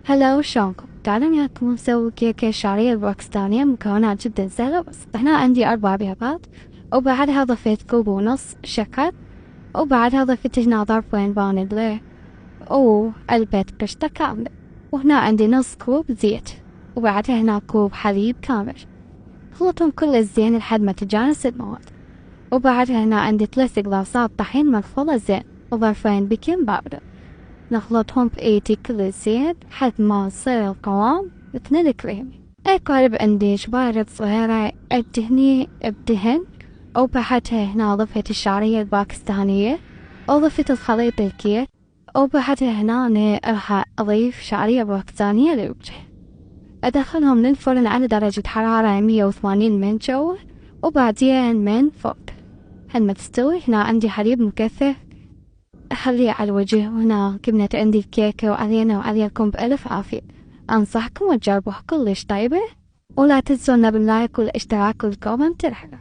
هلا وشلونكم؟ تعالوا وياكم نسوي كيكة شعرية الباكستانية مكونات جدا سهلة بس. هنا عندي 4 بيضات، وبعدها ضفيت كوب ونص شكر، وبعدها ضفت هنا ظرفين فانيليا، وقلبت قشطة كاملة، وهنا عندي نص كوب زيت، وبعدها هنا كوب حليب كامل. خلطهم كل زين لحد ما تتجانس المواد، وبعدها هنا عندي 3 قلاصات طحين مخفوضة زين، وظرفين بيكنج باودر. نخلطهم بإيدي كل زين لحد ما يصير القوام مثل الكريمي. أقارب عندي شبارب صغيرة أدهني بدهن، وبعدها هنا ضفت الشعرية الباكستانية، وضفت الخليط الكيك، وبعدها هنا أنا راح أضيف شعرية باكستانية للوجه. أدخلهم للفرن على درجة حرارة 180 من جوا، وبعدين من فوق. لما تستوي هنا عندي حليب مكثف أخليه على الوجه، وهنا كملت عندي الكيكة، وعلينا وعليكم بألف عافية. أنصحكم تجربوها كلش طيبة، ولا تنسونا باللايك والاشتراك والكومنت الحلو.